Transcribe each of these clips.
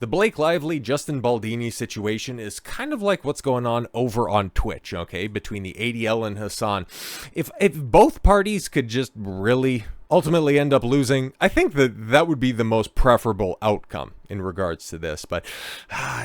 The Blake Lively, Justin Baldoni situation is kind of like what's going on over on Twitch, okay, between the ADL and Hassan. If both parties could just really ultimately end up losing, I think that would be the most preferable outcome in regards to this. But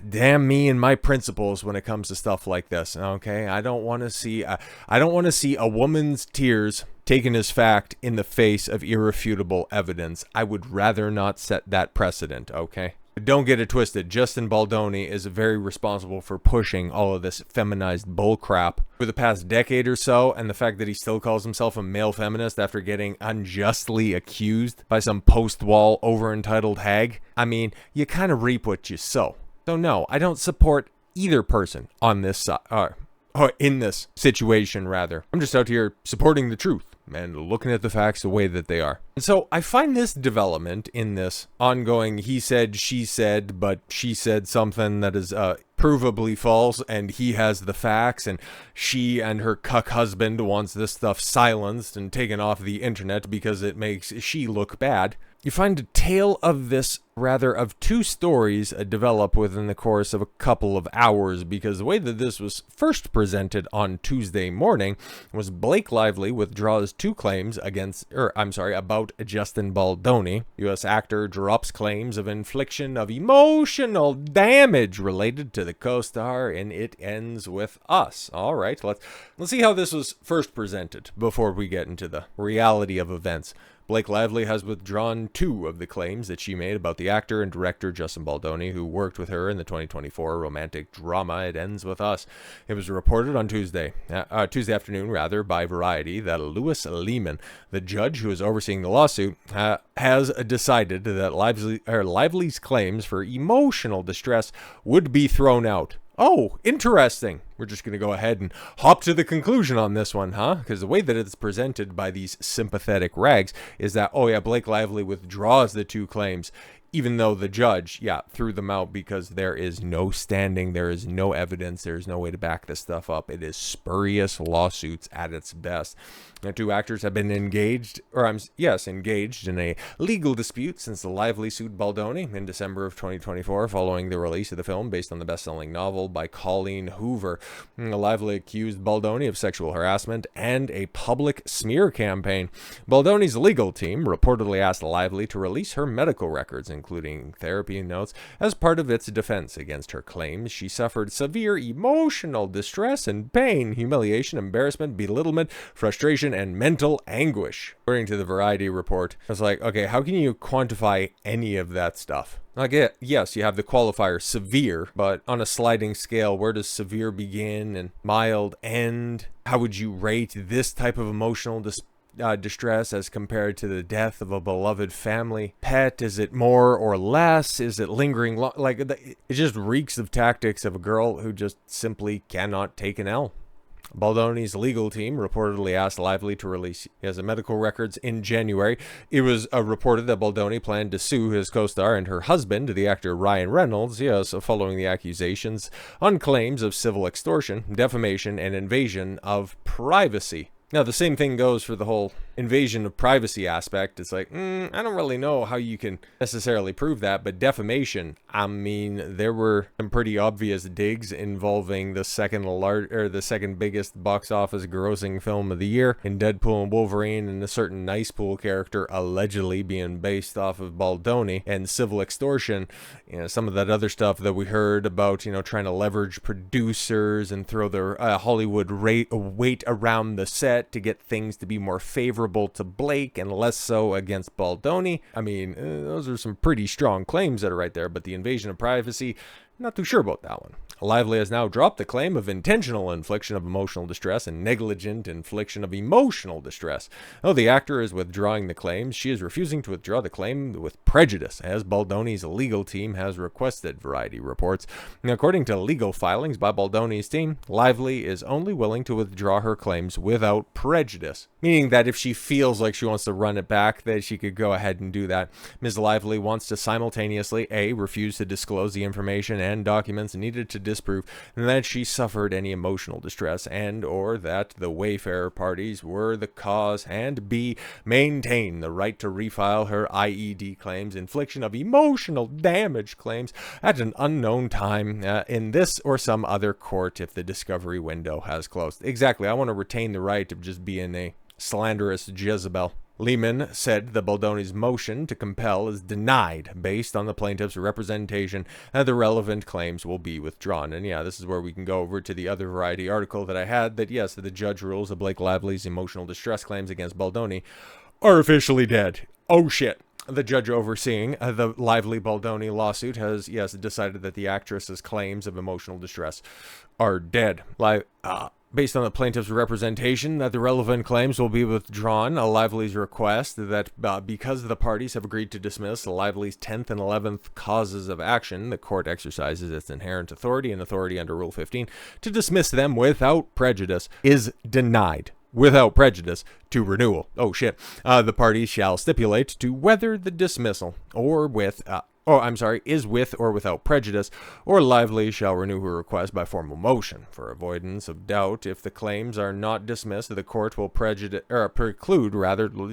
damn me and my principles when it comes to stuff like this, okay? I don't want to see a woman's tears taken as fact in the face of irrefutable evidence. I would rather not set that precedent, okay? Don't get it twisted. Justin Baldoni is very responsible for pushing all of this feminized bullcrap for the past decade or so, and the fact that he still calls himself a male feminist after getting unjustly accused by some post-wall over-entitled hag. I mean, you kind of reap what you sow. So no, I don't support either person on this side, or in this situation, rather. I'm just out here supporting the truth and looking at the facts the way that they are. And so I find this development in this ongoing he said, she said, but she said something that is provably false, and he has the facts, and she and her cuck husband wants this stuff silenced and taken off the internet because it makes she look bad. You find a tale of this, rather, of two stories develop within the course of a couple of hours, because the way that this was first presented on Tuesday morning was Blake Lively withdraws two claims about Justin Baldoni. U.S. actor drops claims of infliction of emotional damage related to the co-star, and it ends with us. All right, let's see how this was first presented before we get into the reality of events. Blake Lively has withdrawn two of the claims that she made about the actor and director Justin Baldoni, who worked with her in the 2024 romantic drama It Ends With Us. It was reported on Tuesday afternoon, by Variety, that Lewis Liman, the judge who is overseeing the lawsuit, has decided that Lively's claims for emotional distress would be thrown out. Oh, interesting. We're just going to go ahead and hop to the conclusion on this one, huh? Because the way that it's presented by these sympathetic rags is that, Blake Lively withdraws the two claims, even though the judge, threw them out because there is no standing, there is no evidence, there is no way to back this stuff up. It is spurious lawsuits at its best. The two actors have been engaged in a legal dispute since the Lively sued Baldoni in December of 2024 following the release of the film based on the best-selling novel by Colleen Hoover. Lively accused Baldoni of sexual harassment and a public smear campaign. Baldoni's legal team reportedly asked Lively to release her medical records, including therapy notes, as part of its defense against her claims she suffered severe emotional distress and pain, humiliation, embarrassment, belittlement, frustration, and mental anguish. According to the Variety report, I was like, okay, how can you quantify any of that stuff? Yes, you have the qualifier severe, but on a sliding scale, where does severe begin and mild end? How would you rate this type of emotional distress as compared to the death of a beloved family pet? Is it more or less? Is it lingering? It just reeks of tactics of a girl who just simply cannot take an L. Baldoni's legal team reportedly asked Lively to release his medical records in January. It was reported that Baldoni planned to sue his co-star and her husband, the actor Ryan Reynolds, following the accusations on claims of civil extortion, defamation, and invasion of privacy. Now, the same thing goes for the whole invasion of privacy aspect. It's like, I don't really know how you can necessarily prove that, but defamation, I mean, there were some pretty obvious digs involving the second biggest box office grossing film of the year in Deadpool and Wolverine, and a certain Nice Pool character allegedly being based off of Baldoni, and civil extortion, some of that other stuff that we heard about, trying to leverage producers and throw their Hollywood weight around the set to get things to be more favorable to Blake and less so against Baldoni. I mean, those are some pretty strong claims that are right there, but the invasion of privacy, not too sure about that one. Lively has now dropped the claim of intentional infliction of emotional distress and negligent infliction of emotional distress. Though the actor is withdrawing the claims, she is refusing to withdraw the claim with prejudice, as Baldoni's legal team has requested, Variety reports. According to legal filings by Baldoni's team, Lively is only willing to withdraw her claims without prejudice. meaning that if she feels like she wants to run it back, that she could go ahead and do that. Ms. Lively wants to simultaneously A, refuse to disclose the information and documents needed to disprove that she suffered any emotional distress, and or that the Wayfarer parties were the cause, and B, maintain the right to refile her IED claims, infliction of emotional damage claims at an unknown time in this or some other court if the discovery window has closed. Exactly. I want to retain the right of just being a slanderous Jezebel. Liman said the Baldoni's motion to compel is denied based on the plaintiff's representation and the relevant claims will be withdrawn. And yeah, this is where we can go over to the other Variety article that I had, that yes, the judge rules that Blake Lively's emotional distress claims against Baldoni are officially dead. Oh shit. The judge overseeing the Lively Baldoni lawsuit has, yes, decided that the actress's claims of emotional distress are dead. Based on the plaintiff's representation that the relevant claims will be withdrawn, Lively's request that because the parties have agreed to dismiss Lively's 10th and 11th causes of action, the court exercises its inherent authority and authority under Rule 15 to dismiss them without prejudice, is denied without prejudice to renewal. Oh shit. The parties shall stipulate to whether the dismissal is with or without prejudice, or Lively shall renew her request by formal motion. For avoidance of doubt, if the claims are not dismissed, the court will preclude,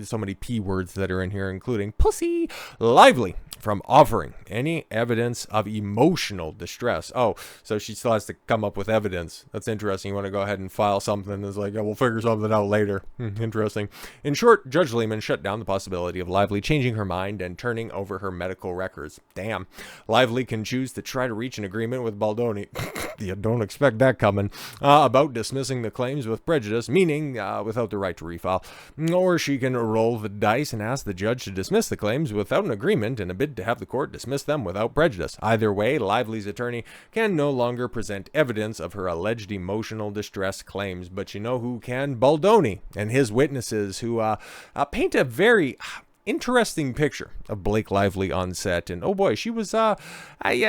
so many P words that are in here, including pussy, Lively from offering any evidence of emotional distress. Oh, so she still has to come up with evidence. That's interesting. You want to go ahead and file something that's like, oh, we'll figure something out later. Interesting. In short, Judge Lehman shut down the possibility of Lively changing her mind and turning over her medical records. Damn. Lively can choose to try to reach an agreement with Baldoni. You don't expect that coming. About dismissing the claims with prejudice, meaning without the right to refile. Or she can roll the dice and ask the judge to dismiss the claims without an agreement in a bid to have the court dismiss them without prejudice. Either way, Lively's attorney can no longer present evidence of her alleged emotional distress claims. But you know who can? Baldoni and his witnesses, who paint a very interesting picture of Blake Lively on set. And oh boy, she was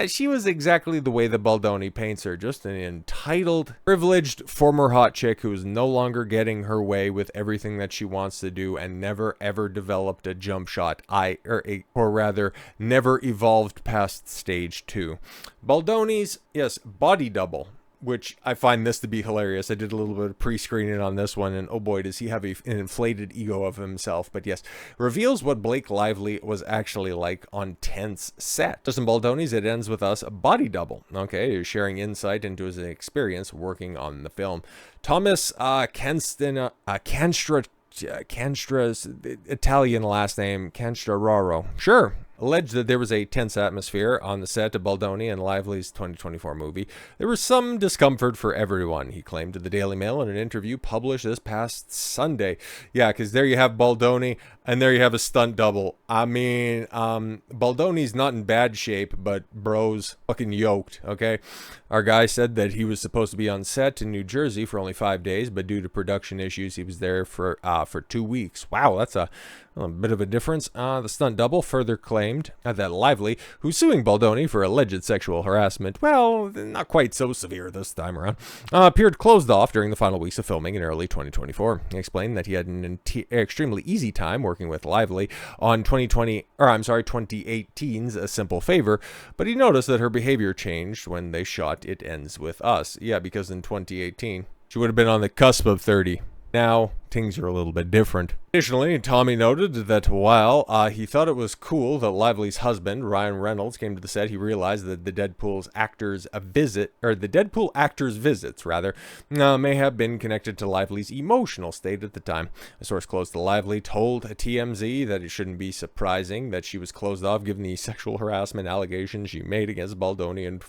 she was exactly the way that Baldoni paints her, just an entitled, privileged former hot chick who is no longer getting her way with everything that she wants to do and never ever developed a jump shot, or rather never evolved past stage 2. Baldoni's, yes, body double, which I find this to be hilarious. I did a little bit of pre-screening on this one, and oh boy, does he have an inflated ego of himself. But yes, reveals what Blake Lively was actually like on Tent's set. Justin Baldoni's It Ends With Us, a body double. Okay, sharing insight into his experience working on the film. Thomas Canstra's Italian last name, Canstrararo. Sure. Alleged that there was a tense atmosphere on the set of Baldoni and Lively's 2024 movie. There was some discomfort for everyone, he claimed to the Daily Mail in an interview published this past Sunday. Yeah, because there you have Baldoni, and there you have a stunt double. I mean, Baldoni's not in bad shape, but bro's fucking yoked, okay? Our guy said that he was supposed to be on set in New Jersey for only 5 days, but due to production issues, he was there for 2 weeks. Wow, that's a bit of a difference. The stunt double further claimed that Lively, who's suing Baldoni for alleged sexual harassment, well, not quite so severe this time around, appeared closed off during the final weeks of filming in early 2024. He explained that he had an extremely easy time working with Lively on 2018's A Simple Favor, but he noticed that her behavior changed when they shot It Ends With Us. Yeah, because in 2018, she would have been on the cusp of 30. Now, things are a little bit different. Additionally, Tommy noted that while he thought it was cool that Lively's husband, Ryan Reynolds, came to the set, he realized that the Deadpool actors' visits may have been connected to Lively's emotional state at the time. A source close to Lively told TMZ that it shouldn't be surprising that she was closed off given the sexual harassment allegations she made against Baldoni and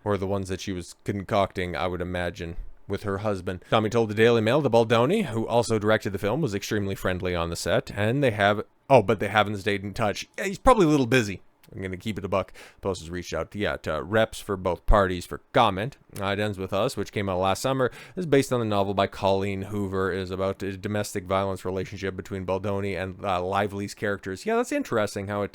or the ones that she was concocting, I would imagine, with her husband. Tommy told the Daily Mail that Baldoni, who also directed the film, was extremely friendly on the set, and they haven't stayed in touch. He's probably a little busy. I'm going to keep it a buck. Post has reached out to reps for both parties for comment. It Ends With Us, which came out last summer, is based on the novel by Colleen Hoover. It is about a domestic violence relationship between Baldoni and Lively's characters. Yeah, that's interesting how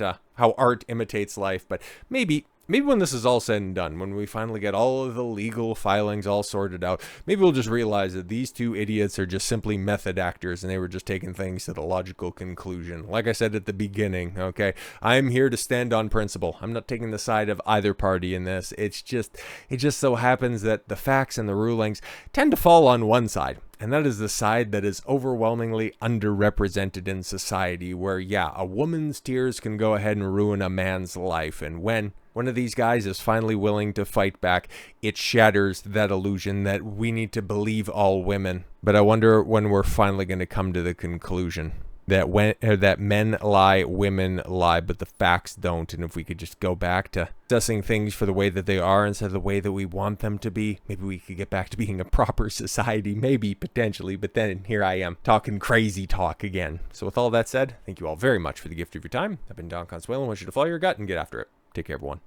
art imitates life, but maybe maybe when this is all said and done, when we finally get all of the legal filings all sorted out, maybe we'll just realize that these two idiots are just simply method actors and they were just taking things to the logical conclusion. Like I said at the beginning, okay, I'm here to stand on principle. I'm not taking the side of either party in this. It just so happens that the facts and the rulings tend to fall on one side. And that is the side that is overwhelmingly underrepresented in society, where, yeah, a woman's tears can go ahead and ruin a man's life. And when one of these guys is finally willing to fight back, it shatters that illusion that we need to believe all women. But I wonder when we're finally going to come to the conclusion that men lie, women lie, but the facts don't. And if we could just go back to assessing things for the way that they are instead of the way that we want them to be, maybe we could get back to being a proper society, maybe, potentially. But then here I am talking crazy talk again. So with all that said, thank you all very much for the gift of your time. I've been Don Consuelo and I want you to follow your gut and get after it. Take care, everyone.